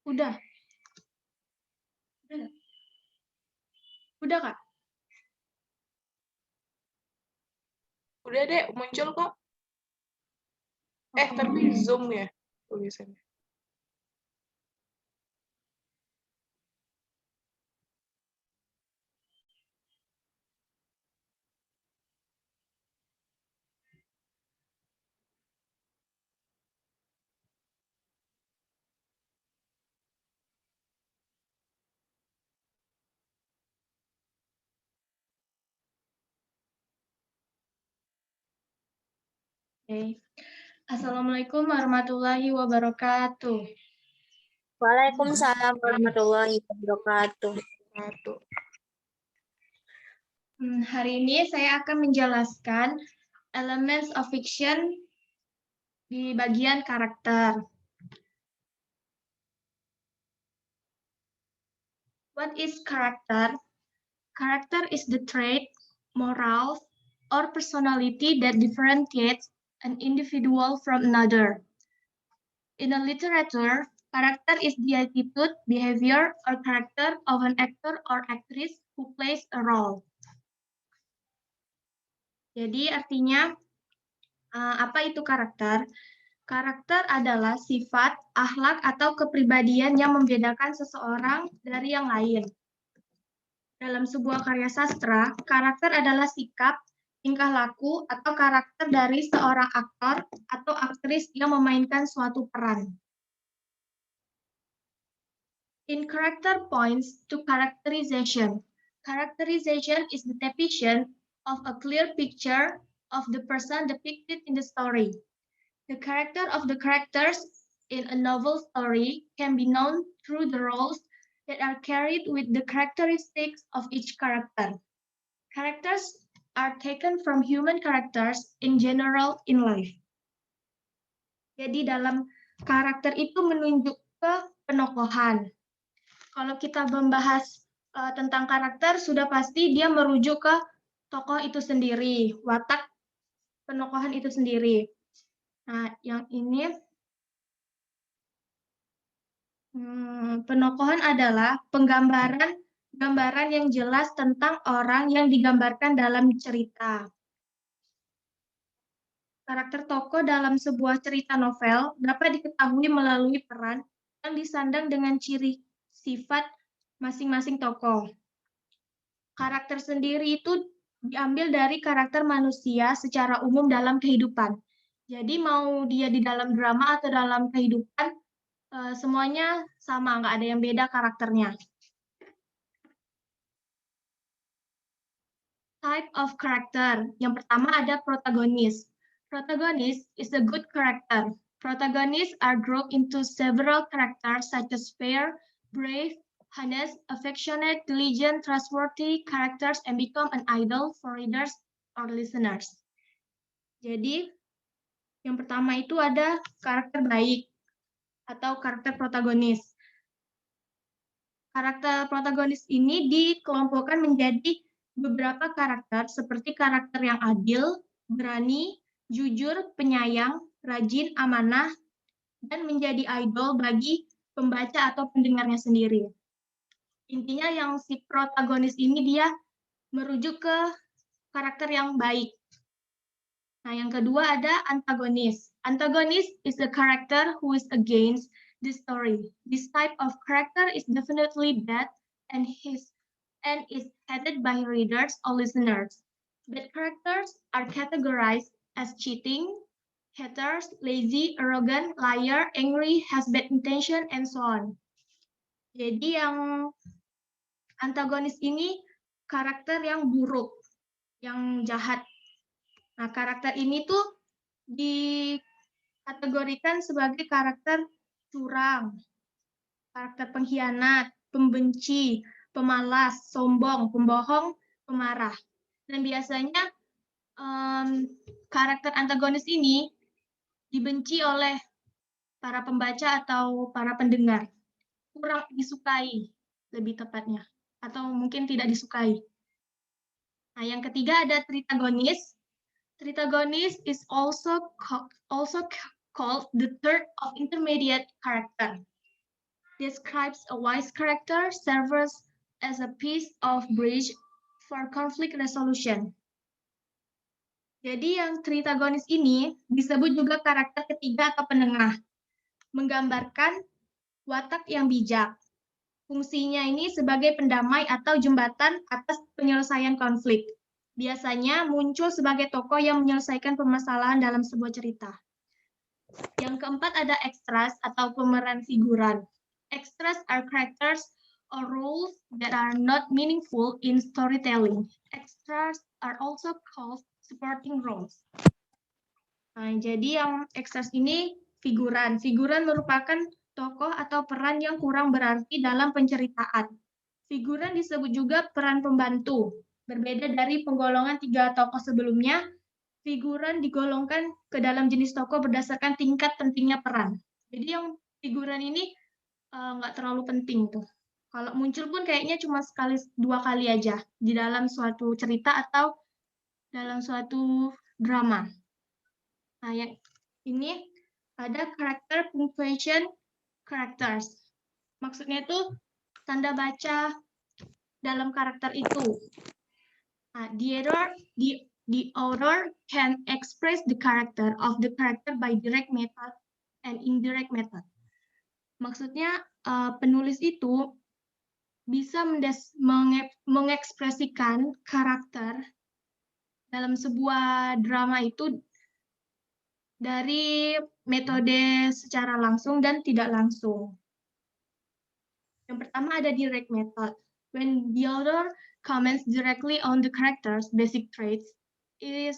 Udah. Udah, Kak? Udah deh, muncul kok. Tapi Zoom ya tulisannya. Oke. Assalamualaikum warahmatullahi wabarakatuh. Waalaikumsalam warahmatullahi wabarakatuh. Hari ini saya akan menjelaskan elements of fiction di bagian karakter. What is character? Character is the trait, morals, or personality that differentiates an individual from another. In a literature, character is the attitude, behavior, or character of an actor or actress who plays a role. Jadi artinya, apa itu karakter? Karakter adalah sifat, akhlak, atau kepribadian yang membedakan seseorang dari yang lain. Dalam sebuah karya sastra, karakter adalah sikap, tingkah laku, atau karakter dari seorang aktor atau aktris yang memainkan suatu peran. In character points to characterization. Characterization is the depiction of a clear picture of the person depicted in the story. The character of the characters in a novel story can be known through the roles that are carried with the characteristics of each character. Characters are taken from human characters in general in life. Jadi dalam karakter itu menunjuk ke penokohan. Kalau kita membahas tentang karakter, sudah pasti dia merujuk ke tokoh itu sendiri, watak penokohan itu sendiri. Nah, yang ini penokohan adalah gambaran yang jelas tentang orang yang digambarkan dalam cerita. Karakter tokoh dalam sebuah cerita novel dapat diketahui melalui peran yang disandang dengan ciri sifat masing-masing tokoh. Karakter sendiri itu diambil dari karakter manusia secara umum dalam kehidupan. Jadi mau dia di dalam drama atau dalam kehidupan, semuanya sama, nggak ada yang beda karakternya. Type of character. Yang pertama ada protagonis. Protagonist is a good character. Protagonists are grouped into several characters such as fair, brave, honest, affectionate, diligent, trustworthy characters and become an idol for readers or listeners. Jadi, yang pertama itu ada karakter baik atau karakter protagonis. Karakter protagonis ini dikelompokkan menjadi beberapa karakter seperti karakter yang adil, berani, jujur, penyayang, rajin, amanah, dan menjadi idol bagi pembaca atau pendengarnya sendiri. Intinya yang si protagonis ini dia merujuk ke karakter yang baik. Nah, yang kedua ada antagonis. Antagonis is a character who is against the story. This type of character is definitely bad and is hated by readers or listeners. Bad characters are categorized as cheating, haters, lazy, arrogant, liar, angry, has bad intention, and so on. Jadi yang antagonis ini karakter yang buruk, yang jahat. Nah, karakter ini tuh dikategorikan sebagai karakter curang, karakter pengkhianat, pembenci, pemalas, sombong, pembohong, pemarah. Dan biasanya karakter antagonis ini dibenci oleh para pembaca atau para pendengar. Kurang disukai, lebih tepatnya. Atau mungkin tidak disukai. Nah, yang ketiga ada tritagonis. Tritagonis is also called the third of intermediate character. describes a wise character serves as a piece of bridge for conflict resolution. Jadi yang tritagonis ini disebut juga karakter ketiga atau penengah, menggambarkan watak yang bijak. Fungsinya ini sebagai pendamai atau jembatan atas penyelesaian konflik. Biasanya muncul sebagai tokoh yang menyelesaikan permasalahan dalam sebuah cerita. Yang keempat ada extras atau pemeran figuran. Extras are characters or roles that are not meaningful in storytelling. Extras are also called supporting roles. Nah, jadi yang extras ini figuran. Figuran merupakan tokoh atau peran yang kurang berarti dalam penceritaan. Figuran disebut juga peran pembantu. Berbeda dari penggolongan 3 tokoh sebelumnya, figuran digolongkan ke dalam jenis tokoh berdasarkan tingkat pentingnya peran. Jadi yang figuran ini nggak terlalu penting tuh. Kalau muncul pun kayaknya cuma sekali 2 kali aja di dalam suatu cerita atau dalam suatu drama. Nah, yang ini ada character punctuation characters. Maksudnya itu tanda baca dalam karakter itu. Nah, the author can express the character of the character by direct method and indirect method. Maksudnya penulis itu bisa mengekspresikan karakter dalam sebuah drama itu dari metode secara langsung dan tidak langsung. Yang pertama ada direct method. When the author comments directly on the character's basic traits, it is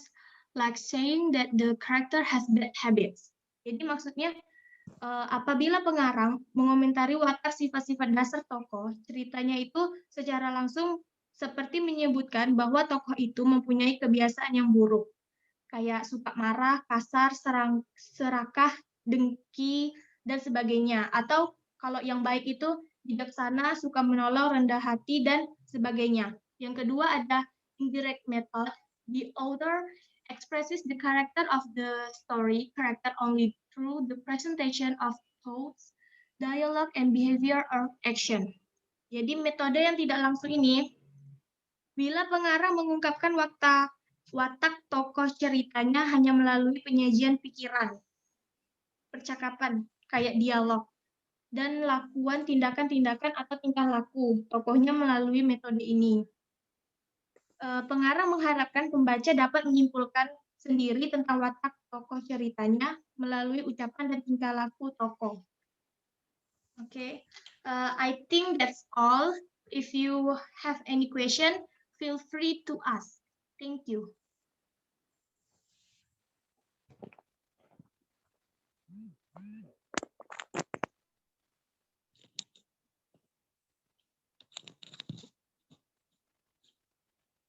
like saying that the character has bad habits. Jadi maksudnya apabila pengarang mengomentari watak sifat-sifat dasar tokoh, ceritanya itu secara langsung seperti menyebutkan bahwa tokoh itu mempunyai kebiasaan yang buruk, kayak suka marah, kasar, serakah, dengki, dan sebagainya. Atau kalau yang baik itu bijaksana, suka menolong, rendah hati, dan sebagainya. Yang kedua ada indirect method. The author expresses the character of the story character only through the presentation of thoughts, dialogue, and behavior or action. Jadi metode yang tidak langsung ini, bila pengarang mengungkapkan watak tokoh ceritanya hanya melalui penyajian pikiran, percakapan, kayak dialog, dan lakuan tindakan-tindakan atau tingkah laku tokohnya melalui metode ini. Pengarang mengharapkan pembaca dapat menyimpulkan sendiri tentang watak tokoh ceritanya melalui ucapan dan tingkah laku tokoh. Okay, I think that's all. If you have any question, feel free to ask. Thank you.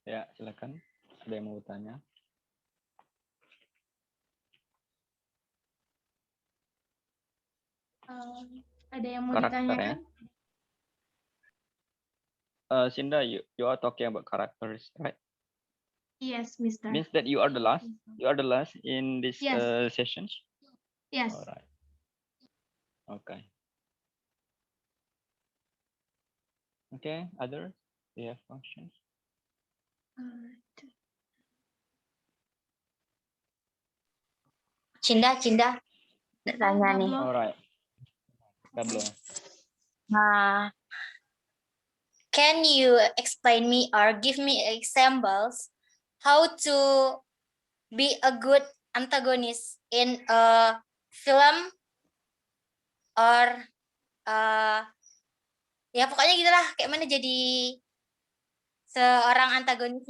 Ya, silakan. Ada yang mau bertanya? Ada yang mau Karakter, ditanyakan? Sinda, you are talking about characters, right? Yes, Mr. Means that you are the last. You are the last in this Yes. sessions. Yes. All right. Okay. Okay. Others? Do you have questions? Cinda, tanya nih. All right. Pablo. Can you explain me or give me examples how to be a good antagonist in a film or ya pokoknya gitulah, kayak mana jadi seorang antagonis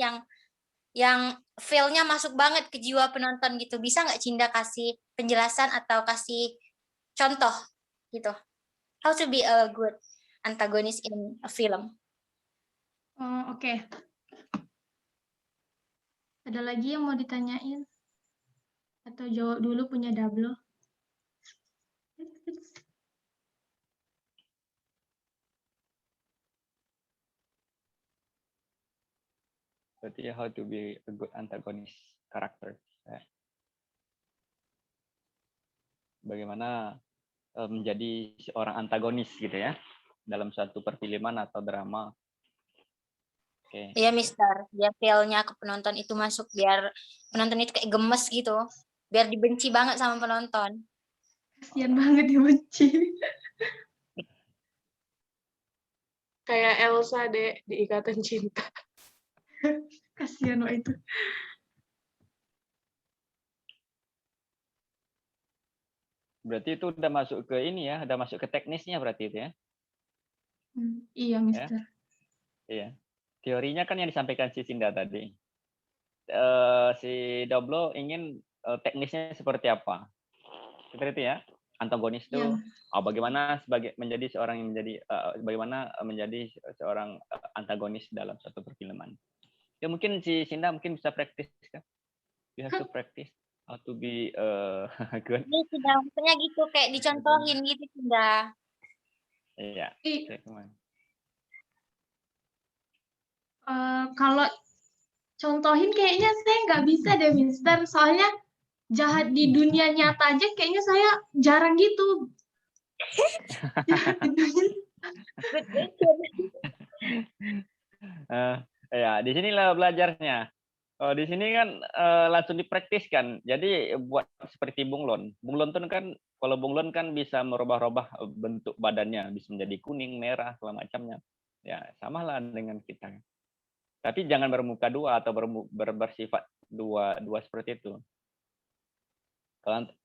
yang feel-nya masuk banget ke jiwa penonton gitu. Bisa nggak Cinda kasih penjelasan atau kasih contoh gitu? How to be a good antagonist in a film? Oke. Ada lagi yang mau ditanyain? Atau jawab dulu punya Dablo? Berarti how to be a good antagonist character. Bagaimana menjadi seorang antagonis gitu ya dalam suatu perfilman atau drama. Oke. Iya, Mister. Biar feel-nya ke penonton itu masuk, biar penonton itu kayak gemes gitu. Biar dibenci banget sama penonton. Kasian banget dibenci. Kayak Elsa deh di Ikatan Cinta. Kasian loh itu. Berarti itu udah masuk ke ini ya, udah masuk ke teknisnya berarti itu ya. Iya, Mister. Iya. Teorinya kan yang disampaikan si Sinda tadi. Si Doblo ingin teknisnya seperti apa? Seperti itu ya. Antagonis itu Iya. bagaimana menjadi seorang yang bagaimana menjadi seorang antagonis dalam suatu perfilman. Ya mungkin si Sinda mungkin bisa praktis kan. You have to practice how to be good. Ini sudah maksudnya gitu, kayak dicontohin gitu sudah. Iya. Kalau contohin kayaknya saya nggak bisa deh, Mister. Soalnya jahat di dunia nyata aja kayaknya saya jarang gitu. Ya, di sinilah belajarnya. Oh, di sini kan langsung dipraktiskan. Jadi buat seperti bunglon. Bunglon tuh kan kalau bunglon kan bisa merubah-rubah bentuk badannya, bisa menjadi kuning, merah, segala macamnya. Ya, samalah dengan kita. Tapi jangan bermuka dua atau bersifat dua seperti itu.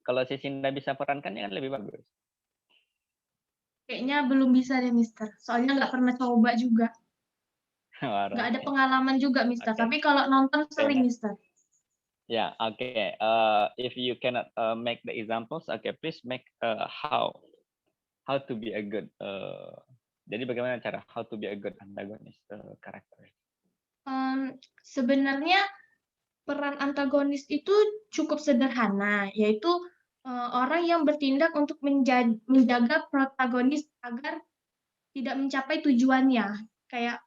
Kalau si Sinda bisa perankan ya kan lebih bagus. Kayaknya belum bisa deh, Mister. Soalnya nggak pernah coba juga. Nggak ada pengalaman juga, Mister. Okay. Tapi kalau nonton sering, Mister. Yeah, okay. If you cannot make the examples, okay, please make how to be a good. Jadi bagaimana cara how to be a good antagonist karakter? Sebenarnya peran antagonis itu cukup sederhana, yaitu orang yang bertindak untuk menjaga protagonis agar tidak mencapai tujuannya. Kayak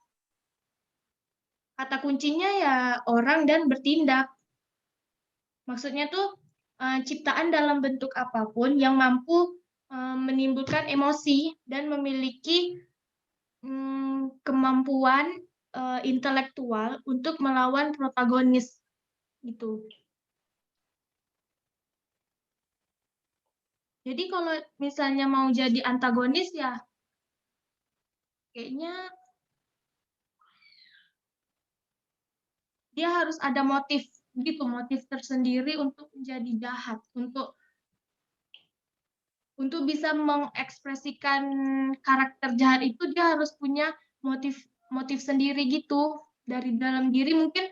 kata kuncinya ya orang dan bertindak. Maksudnya tuh ciptaan dalam bentuk apapun yang mampu menimbulkan emosi dan memiliki kemampuan intelektual untuk melawan protagonis gitu. Jadi kalau misalnya mau jadi antagonis ya kayaknya dia harus ada motif gitu, motif tersendiri untuk menjadi jahat, untuk bisa mengekspresikan karakter jahat itu dia harus punya motif sendiri gitu dari dalam diri. Mungkin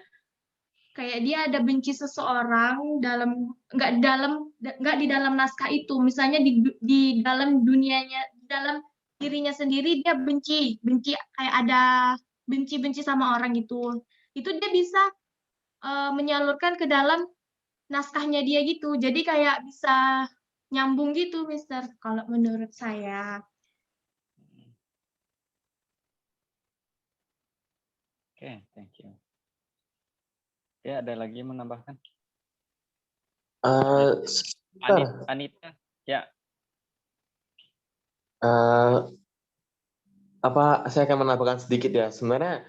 kayak dia ada benci seseorang nggak di dalam naskah itu, misalnya di dalam dunianya, di dalam dirinya sendiri dia benci kayak ada benci sama orang gitu, itu dia bisa menyalurkan ke dalam naskahnya dia gitu, jadi kayak bisa nyambung gitu, Mister, kalau menurut saya. Oke, thank you. Ya, ada lagi yang menambahkan? Anita, ya. Saya akan menambahkan sedikit ya. Sebenarnya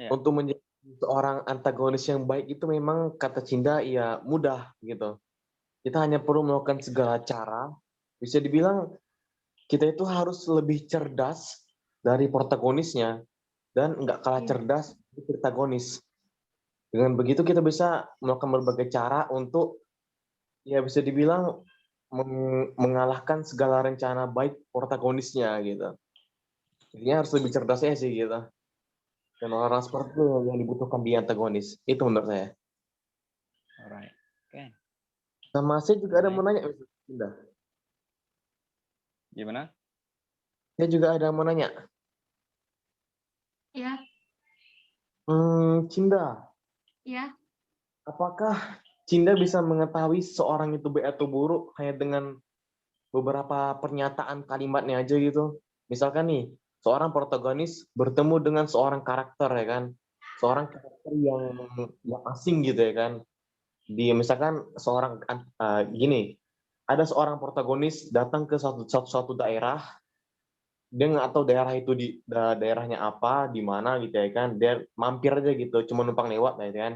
untuk menjadi seorang antagonis yang baik itu memang kata Cinda ya mudah gitu. Kita hanya perlu melakukan segala cara. Bisa dibilang kita itu harus lebih cerdas dari protagonisnya dan nggak kalah cerdas dari protagonis. Dengan begitu kita bisa melakukan berbagai cara untuk ya bisa dibilang mengalahkan segala rencana baik protagonisnya gitu. Jadinya harus lebih cerdasnya sih gitu. Dan orang seperti itu yang dibutuhkan di antagonis. Itu menurut saya. Alright. Okay. Sama saya juga ada mau nanya. Gimana? Saya juga ada mau nanya. Ya. Cinda. Ya. Apakah Cinda bisa mengetahui seorang itu baik atau buruk hanya dengan beberapa pernyataan kalimatnya aja gitu? Misalkan nih, seorang protagonis bertemu dengan seorang karakter ya kan, seorang karakter yang asing gitu ya kan. Dia misalkan seorang gini, ada seorang protagonis datang ke suatu daerah, dia nggak tahu daerah itu daerahnya apa, di mana gitu ya kan, dia mampir aja gitu, cuma numpang lewat ya kan.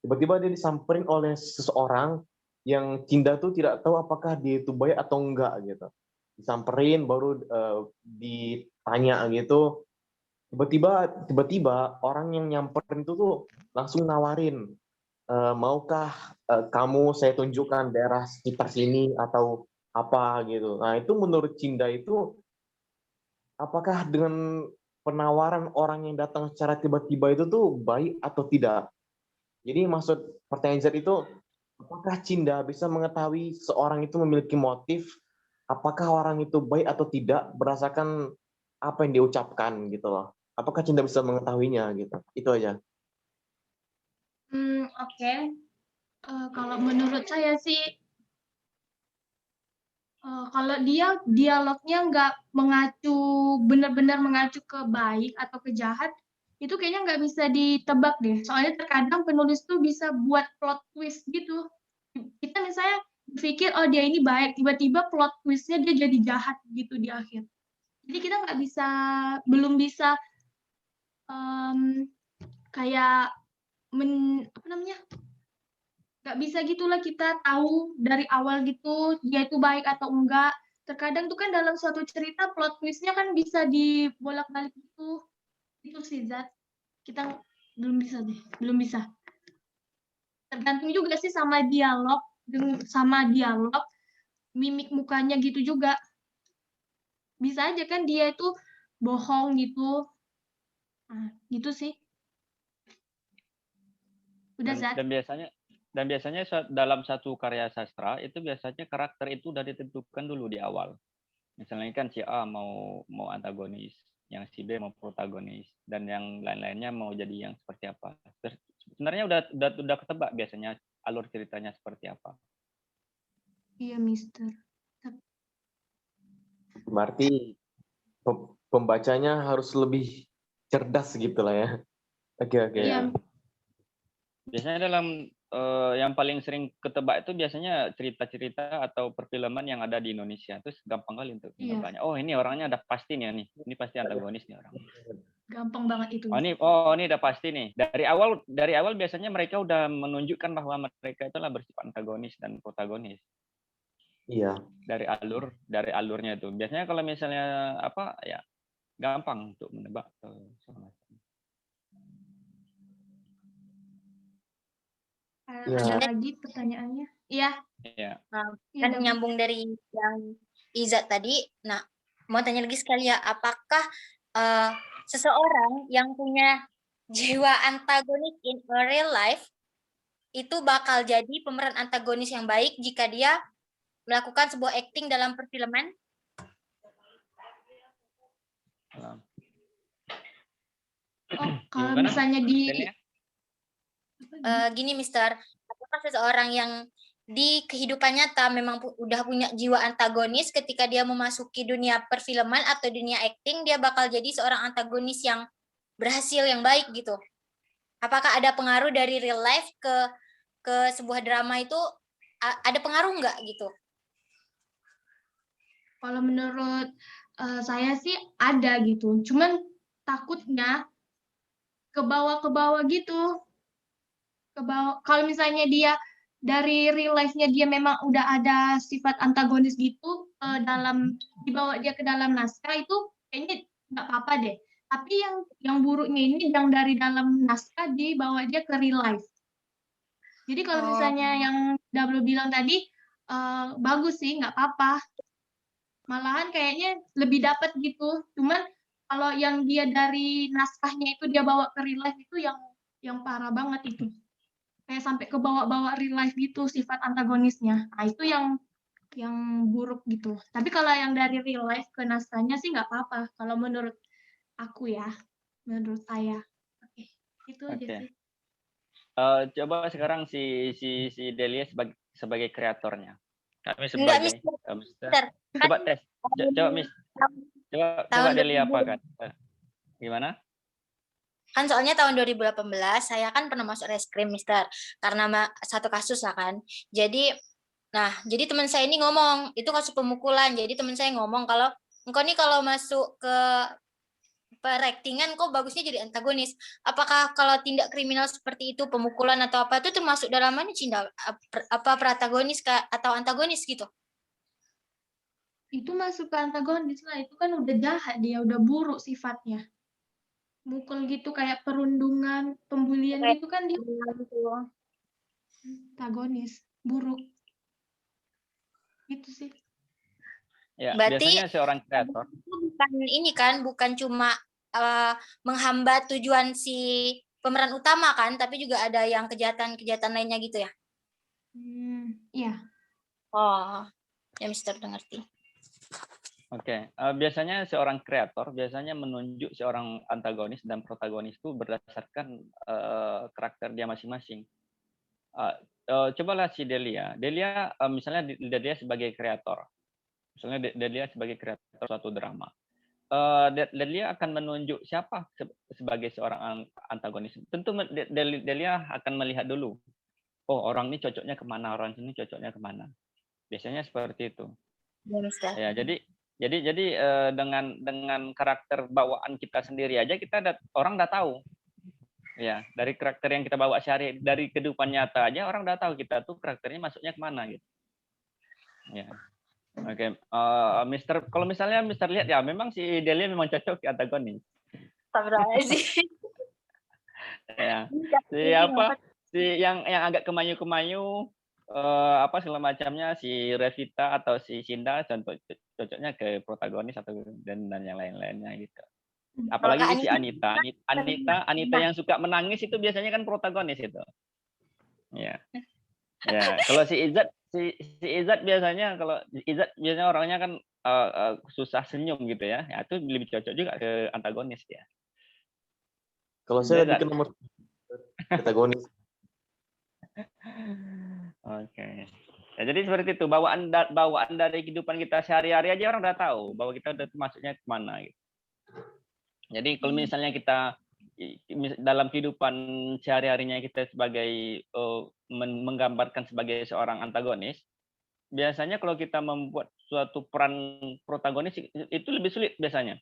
Tiba-tiba dia disamperin oleh seseorang yang Cinda tuh tidak tahu apakah dia itu baik atau enggak gitu. Disamperin baru ditanya gitu. Tiba-tiba orang yang nyamperin itu tuh langsung nawarin, maukah kamu saya tunjukkan daerah sekitar sini atau apa gitu. Nah itu menurut Cinda itu apakah dengan penawaran orang yang datang secara tiba-tiba itu tuh baik atau tidak? Jadi maksud pertanyaan Z itu, apakah Cinda bisa mengetahui seorang itu memiliki motif, apakah orang itu baik atau tidak berdasarkan apa yang diucapkan gitu loh. Apakah Cinda bisa mengetahuinya gitu? Itu aja. Oke. Kalau menurut saya sih, kalau dia dialognya nggak benar-benar mengacu ke baik atau ke jahat, itu kayaknya nggak bisa ditebak deh. Soalnya terkadang penulis tuh bisa buat plot twist gitu. Kita misalnya pikir, oh dia ini baik, tiba-tiba plot twistnya dia jadi jahat gitu di akhir. Jadi kita belum bisa kayak apa namanya? Nggak bisa gitulah kita tahu dari awal gitu dia itu baik atau enggak. Terkadang tuh kan dalam suatu cerita plot twist-nya kan bisa dibolak-balik gitu. Itu sih Zat. Kita belum bisa deh, belum bisa. Tergantung juga sih sama dialog, mimik mukanya gitu juga. Bisa aja kan dia itu bohong gitu. Nah, gitu sih. Udah Zat. Dan biasanya dalam satu karya sastra itu biasanya karakter itu udah ditentukan dulu di awal. Misalnya kan si A mau antagonis, yang si B mau protagonis, dan yang lain-lainnya mau jadi yang seperti apa. Sebenarnya udah ketebak biasanya alur ceritanya seperti apa. Iya, Mister. Berarti pembacanya harus lebih cerdas gitu lah ya. Oke. Iya. Biasanya dalam yang paling sering ketebak itu biasanya cerita-cerita atau perfilman yang ada di Indonesia. Terus gampang kali untuk menebaknya. Oh ini orangnya udah pasti nih, ini pasti antagonis nih orang. Gampang banget itu. Ini udah pasti nih. Dari awal biasanya mereka udah menunjukkan bahwa mereka itulah bersifat antagonis dan protagonis. Iya. Dari alurnya itu. Biasanya kalau misalnya apa ya gampang untuk menebak. Ada lagi pertanyaannya? Iya. Iya. Kan nyambung dari yang Izzat tadi. Nah, mau tanya lagi sekali ya, apakah seseorang yang punya jiwa antagonis in real life itu bakal jadi pemeran antagonis yang baik jika dia melakukan sebuah acting dalam perfilman? Kalau misalnya gini, Mister, apakah seseorang yang di kehidupan nyata memang udah punya jiwa antagonis ketika dia memasuki dunia perfilman atau dunia acting, dia bakal jadi seorang antagonis yang berhasil, yang baik gitu? Apakah ada pengaruh dari real life ke sebuah drama itu, ada pengaruh nggak gitu? Kalau menurut saya sih ada gitu. Cuman takutnya ke bawah gitu. Kalau misalnya dia dari real life-nya dia memang udah ada sifat antagonis gitu, dibawa dia ke dalam naskah itu kayaknya nggak apa-apa deh. Tapi yang buruknya ini yang dari dalam naskah dibawa dia ke real life. Jadi kalau misalnya yang Dablo bilang tadi, bagus sih, nggak apa-apa. Malahan kayaknya lebih dapat gitu. Cuman kalau yang dia dari naskahnya itu dia bawa ke real life itu yang parah banget itu. Kayak sampai ke bawa-bawa real life gitu sifat antagonisnya. Nah, itu yang buruk gitu. Tapi kalau yang dari real life ke naskahnya sih nggak apa-apa. Kalau menurut aku ya, menurut saya. Oke, itu aja sih. Coba sekarang si Delia sebagai kreatornya. Kami Enggak, Mister. Coba tes. Coba Miss. Coba Delia apa kan? Gimana? Kan soalnya tahun 2018 saya kan pernah masuk reskrim, Mister. Karena satu kasus lah kan. Jadi Nah, jadi teman saya ini ngomong, itu kasus pemukulan. Jadi teman saya ngomong kalau engkau nih kalau masuk ke peraktingan kok bagusnya jadi antagonis. Apakah kalau tindak kriminal seperti itu, pemukulan atau apa itu termasuk dalam mana Cinda? Apa protagonis atau antagonis gitu? Itu masuk ke antagonis lah, itu kan udah jahat dia, udah buruk sifatnya. Mukul gitu kayak perundungan, pembulian Kayak gitu kan dia antagonis, buruk. Gitu sih. Ya, Berarti biasanya seorang kreator. bukan ini kan, bukan cuma menghambat tujuan si pemeran utama kan, tapi juga ada yang kejahatan-kejahatan lainnya gitu ya? Iya. Oh, ya Mister udah ngerti. Oke, biasanya seorang kreator biasanya menunjuk seorang antagonis dan protagonis itu berdasarkan karakter dia masing-masing. Cobalah si Delia. Delia misalnya Delia sebagai kreator. Misalnya Delia sebagai kreator suatu drama. Delia akan menunjuk siapa sebagai seorang antagonis. Tentu Delia akan melihat dulu. Oh, orang ini cocoknya kemana, orang ini cocoknya kemana. Biasanya seperti itu. Ya, jadi dengan karakter bawaan kita sendiri aja orang udah tahu. Ya, dari karakter yang kita bawa sehari dari kehidupan nyata aja orang udah tahu kita tuh karakternya masuknya kemana gitu. Ya. Oke, kalau misalnya Mister lihat ya memang si Delia memang cocok di antagonis. Ya. Si yang agak kemayu-kemayu apa segala macamnya si Revita atau si Cinda cocoknya ke protagonis atau dan yang lain-lainnya gitu. Apalagi si Anita yang suka menangis itu biasanya kan protagonis itu. Ya. Ya, kalau si Izzat biasanya orangnya kan susah senyum gitu ya. Ya itu lebih cocok juga ke antagonis ya. Kalau saya lebih ke nomor protagonis. Oke. Ya, jadi seperti itu bawaan dari kehidupan kita sehari-hari aja orang udah tahu bahwa kita udah masuknya kemana gitu. Jadi kalau misalnya kita dalam kehidupan sehari-harinya kita sebagai menggambarkan sebagai seorang antagonis, biasanya kalau kita membuat suatu peran protagonis itu lebih sulit biasanya.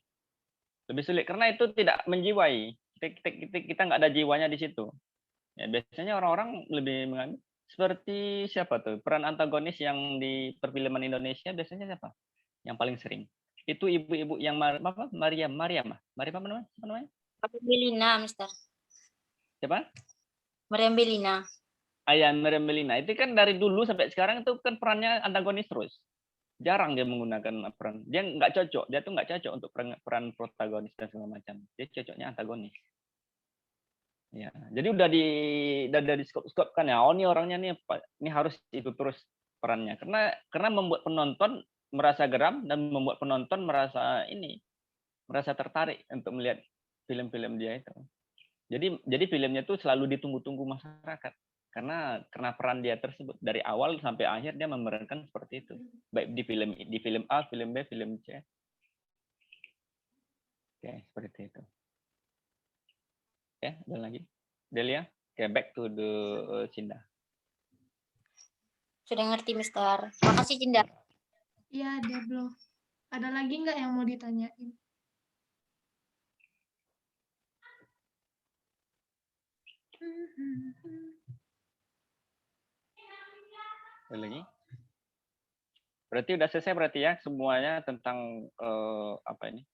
Lebih sulit karena itu tidak menjiwai. Kita nggak ada jiwanya di situ. Ya, biasanya orang-orang lebih mengambil seperti siapa tuh peran antagonis yang di perfilman Indonesia biasanya siapa? Yang paling sering. Itu ibu-ibu yang Maria apa namanya? Belina, Mister. Siapa? Meriam Belina. Meriam Belina. Itu kan dari dulu sampai sekarang itu kan perannya antagonis terus. Jarang dia menggunakan peran. Dia nggak cocok. Dia tuh nggak cocok untuk peran protagonis dan segala macam. Dia cocoknya antagonis. Ya, jadi udah di skop kan ya. Oh, ini orangnya nih ini harus itu terus perannya. Karena membuat penonton merasa geram dan membuat penonton merasa tertarik untuk melihat film-film dia itu. Jadi filmnya itu selalu ditunggu-tunggu masyarakat karena peran dia tersebut dari awal sampai akhir dia memerankan seperti itu. Baik di film A, film B, film C. Oke, seperti itu. Ya, dan lagi. Delia, back to the Cinda. Sudah ngerti, Mister. Makasih, Cinda. Iya, Deblo. Ada lagi nggak yang mau ditanyain? Ada lagi? Berarti udah selesai berarti ya semuanya tentang apa ini?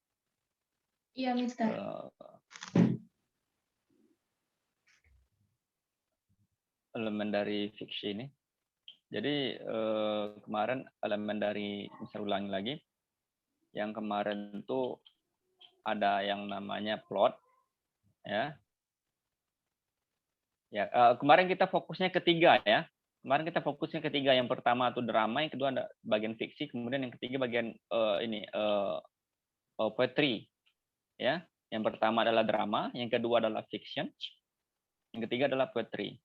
Iya, Mister. Elemen dari fiksi ini. Jadi kemarin elemen dari bisa ulangi lagi. Yang kemarin tuh ada yang namanya plot, ya. Ya kemarin kita fokusnya ketiga ya. Kemarin kita fokusnya ketiga. Yang pertama itu drama, yang kedua ada bagian fiksi, kemudian yang ketiga bagian poetry, ya. Yang pertama adalah drama, yang kedua adalah fiction, yang ketiga adalah poetry.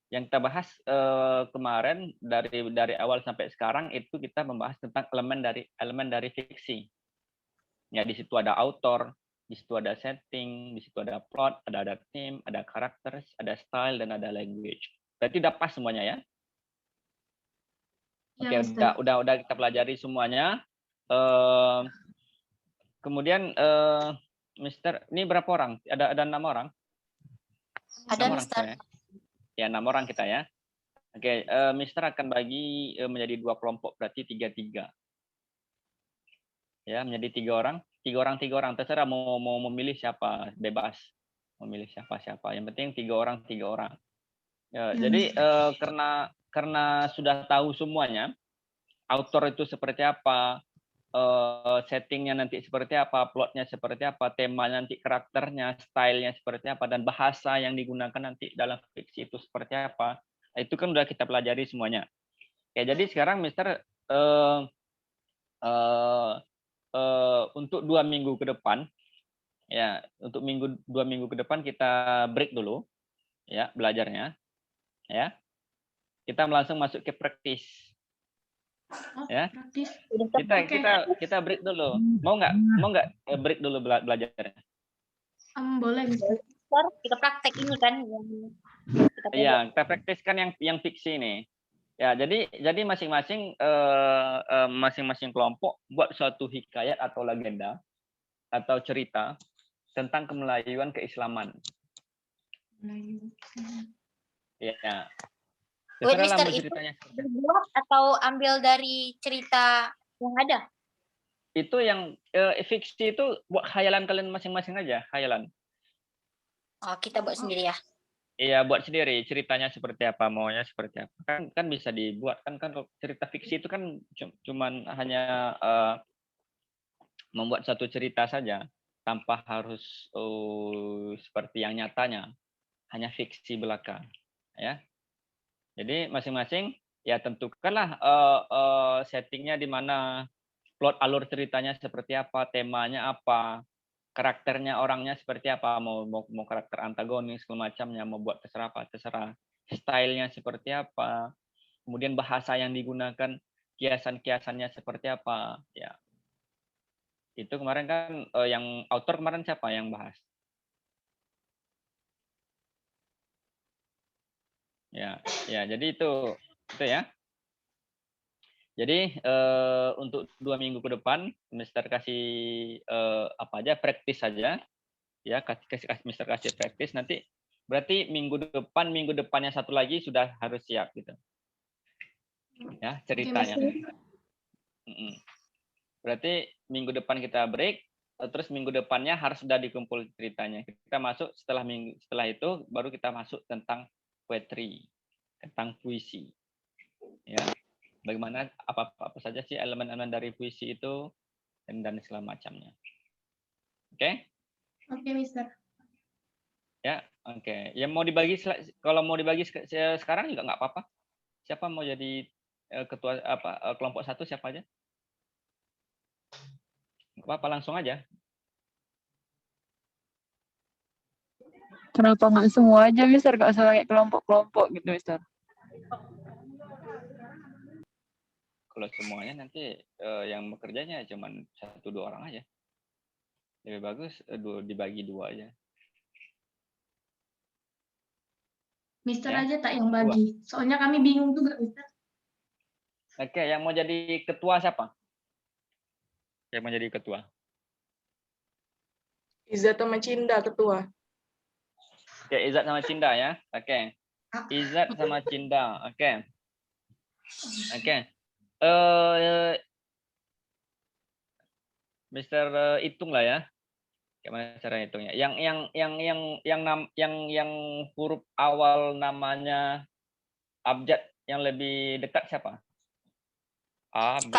Yang kita bahas kemarin dari awal sampai sekarang itu kita membahas tentang elemen dari fiksi. Ya, di situ ada author, di situ ada setting, di situ ada plot, ada theme, ada karakter, ada style dan ada language. Berarti udah pas semuanya ya? Iya, Oke, Mister. udah kita pelajari semuanya. Kemudian Mister, ini berapa orang? Ada 6 orang? Ada 6 orang Mister. kita ya? Ya, 6 orang kita ya. Oke, Mister akan bagi menjadi 2 kelompok, berarti 3-3. Ya, menjadi 3 orang. 3 orang. Terserah mau memilih siapa, bebas. Memilih siapa. Yang penting 3 orang. Ya, Ya, jadi Mister. karena sudah tahu semuanya, author itu seperti apa, settingnya nanti seperti apa, plotnya seperti apa, tema nanti karakternya, stylenya seperti apa, dan bahasa yang digunakan nanti dalam fiksi itu seperti apa. Itu kan udah kita pelajari semuanya. Ya, jadi sekarang Mister untuk 2 minggu ke depan, ya untuk 2 minggu ke depan kita break dulu, ya belajarnya, ya. Kita langsung masuk ke praktis, Oh, ya. praktis. Kita break dulu. Mau nggak break dulu belajarnya? Boleh, Mister. Mister, kita praktek ini kan yang kita Iya, kita praktiskan yang fiksi ini. Ya, jadi masing-masing kelompok buat suatu hikayat atau legenda atau cerita tentang kemelayuan keislaman. Ya. Wait, Terserahlah Mister, mau itu ceritanya. dibuat atau ambil dari cerita yang ada? Itu yang fiksi itu buat khayalan kalian masing-masing aja, khayalan. Oh, kita buat sendiri ya. Iya, buat sendiri ceritanya seperti apa, maunya seperti apa. Kan bisa dibuat kan kalau cerita fiksi itu kan cuman hanya membuat satu cerita saja tanpa harus seperti yang nyatanya, hanya fiksi belaka, ya. Jadi masing-masing ya tentukanlah settingnya di mana, plot alur ceritanya seperti apa, temanya apa, karakternya orangnya seperti apa, mau karakter antagonis segala macamnya, mau buat terserah apa, terserah. Stylenya seperti apa, kemudian bahasa yang digunakan, kiasan-kiasannya seperti apa, ya. Itu kemarin kan yang author kemarin siapa yang bahas? Ya, jadi itu ya. Jadi untuk 2 minggu ke depan, Mister kasih apa aja, praktis saja, ya kasih Mister kasih praktis, nanti berarti minggu depannya satu lagi sudah harus siap gitu, ya ceritanya. Berarti minggu depan kita break, terus minggu depannya harus sudah dikumpul ceritanya. Kita masuk setelah itu baru kita masuk tentang poetry, tentang puisi, ya. Bagaimana apa saja sih elemen-elemen dari puisi itu dan segala macamnya. Oke? Oke, Mister. Ya, oke. Yang mau dibagi, kalau mau dibagi sekarang juga nggak apa-apa. Siapa mau jadi ketua kelompok 1 siapa aja? Nggak apa-apa, langsung aja. Kenapa nggak semua aja, Mister? Nggak usah kayak kelompok-kelompok gitu, Mister. Kalau semuanya nanti yang bekerjanya cuma 1-2 orang aja. Lebih bagus dibagi 2 aja. Mister Ya, aja tak yang bagi. Soalnya kami bingung juga, Mister. Oke, yang mau jadi ketua siapa? Yang mau jadi ketua? Izzat sama Cinda ketua. Oke, Izzat sama Cinda ya. Oke. Izzat sama Cinda. Oke. Mister hitung lah ya. Gimana cara hitungnya? Yang huruf awal namanya abjad yang lebih dekat siapa? A, B,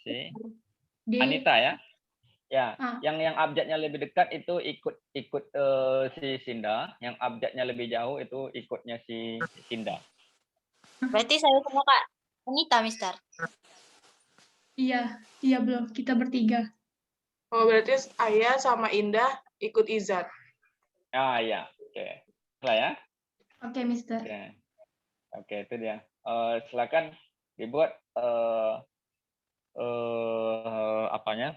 C. D. Anita ya. Ya, Ah. yang abjadnya lebih dekat itu ikut si Cinda, yang abjadnya lebih jauh itu ikutnya si Cinda. Berarti saya sama Kak Anita, Mister. Iya belum. Kita bertiga. Oh, berarti Ayah sama Indah ikut Izzat. Ah ya, oke. Lah ya. Oke, Mister. Oke, itu dia. Silakan dibuat apanya?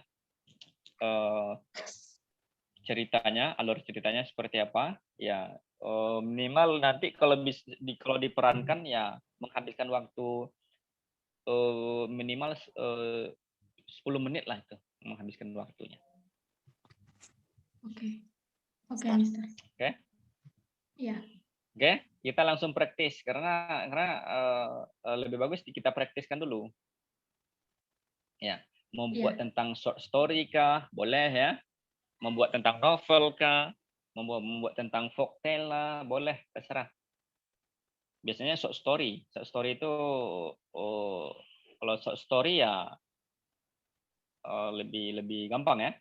Ceritanya, alur ceritanya seperti apa? Ya, minimal nanti kalau diperankan ya menghabiskan waktu minimal 10 menit lah itu menghabiskan waktunya. Oke. Oke, Mister. Oke? Iya. Oke, kita langsung praktis karena lebih bagus kita praktiskan dulu. Ya, membuat tentang short story kah? Boleh ya. Membuat tentang novel kah? Membuat tentang folktale lah, boleh, terserah. Biasanya short story. Short story itu kalau short story ya lebih gampang ya.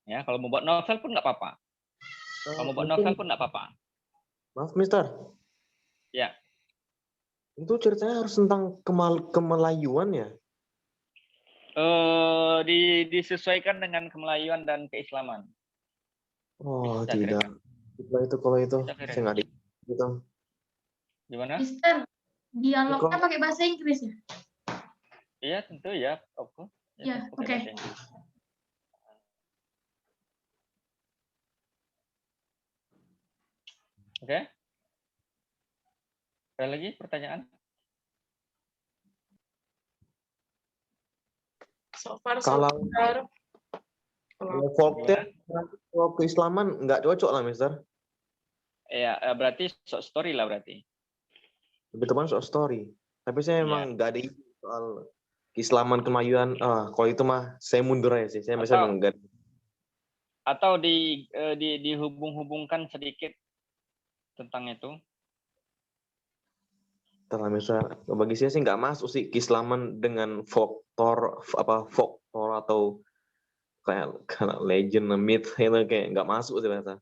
Ya, kalau membuat novel pun nggak apa-apa. Kalau membuat novel pun nggak apa-apa. Maaf, Mister. Ya. Itu ceritanya harus tentang kemelayuan ya? Disesuaikan dengan kemelayuan dan keislaman. Oh, Bisa tidak. kira-kira. Kalau itu Bisa saya nggak gitu. Gimana? Mister, dialognya pakai bahasa Inggris ya? Iya, tentu ya. Oke. Ya, oke. Oke. Ada lagi pertanyaan? So far, Kalau folktale, kalau keislaman nggak cocok lah, Mister. Ya, berarti short story lah berarti. Lebih teman short story. Tapi saya memang nggak ada ide soal keislaman, kemelayuan. Kalau itu mah saya mundur aja sih. Saya memang nggak. Atau dihubung-hubungkan sedikit tentang itu. Misalnya, bagi saya sih nggak masuk sih keislaman dengan folklore atau kayak legend, myth itu kayak nggak masuk sih rasa.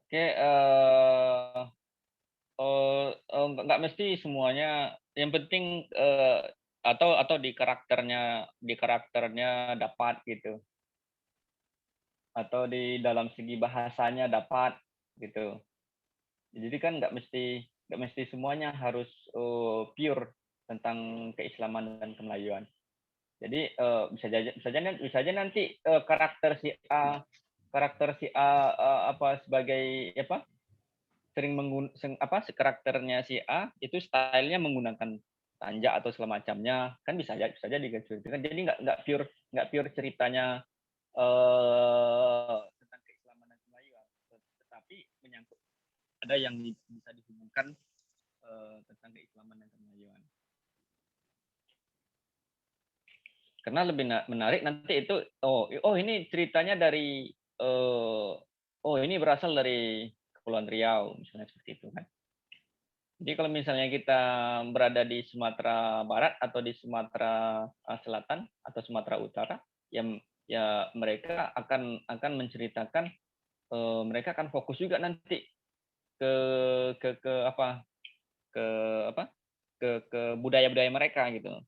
Oke, nggak mesti semuanya. Yang penting atau di karakternya dapat gitu. Atau di dalam segi bahasanya dapat gitu. Jadi kan nggak mesti semuanya harus pure tentang keislaman dan kemelayuan. Jadi bisa saja nanti karakter si A sebagai sering karakternya si A itu stylenya menggunakan tanja atau segala macamnya, kan bisa saja diceritakan. Jadi nggak pure ceritanya tentang keislaman dan kemelayuan, tetapi menyangkut ada yang bisa dihubungkan tentang keislaman dan kemelayuan. Karena lebih menarik nanti itu ini ceritanya dari ini berasal dari Kepulauan Riau misalnya seperti itu kan. Jadi kalau misalnya kita berada di Sumatera Barat atau di Sumatera Selatan atau Sumatera Utara, ya mereka akan menceritakan mereka akan fokus juga nanti ke budaya-budaya mereka gitu.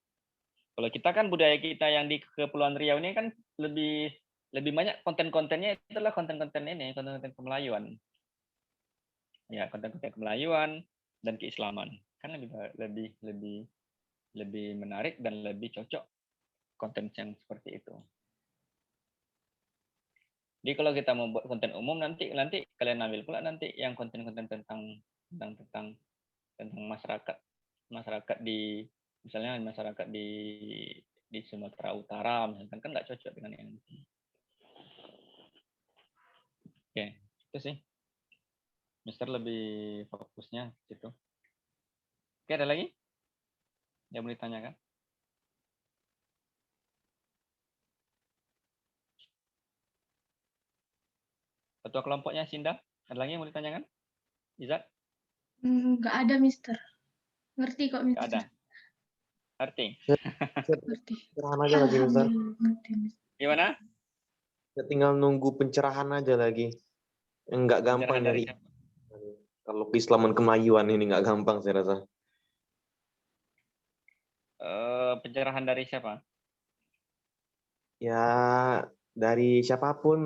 Kalau kita kan budaya kita yang di Kepulauan Riau ini kan lebih banyak konten-kontennya itulah konten-konten kemelayuan. Ya, konten-konten kemelayuan dan keislaman. Kan lebih menarik dan lebih cocok konten yang seperti itu. Jadi kalau kita membuat konten umum nanti kalian ambil pula nanti yang konten-konten tentang masyarakat di misalnya masyarakat di Sumatera Utara misalkan kan nggak cocok dengan yang ini. Oke, itu sih. Mister lebih fokusnya gitu. Oke, ada lagi? Yang mau ditanyakan? Ketua kelompoknya Sinda, ada lagi yang mau ditanyakan? Izat? Nggak ada, Mister. Ngerti kok, Mister. Nggak ada. Ngerti? Ngerti. Pencerahan aja lagi, Mister. Ngerti, Mister. Gimana? Ya, tinggal nunggu pencerahan aja lagi. Nggak gampang dari kalau keislaman kemelayuan ini nggak gampang saya rasa. Pencerahan dari siapa? Ya dari siapapun.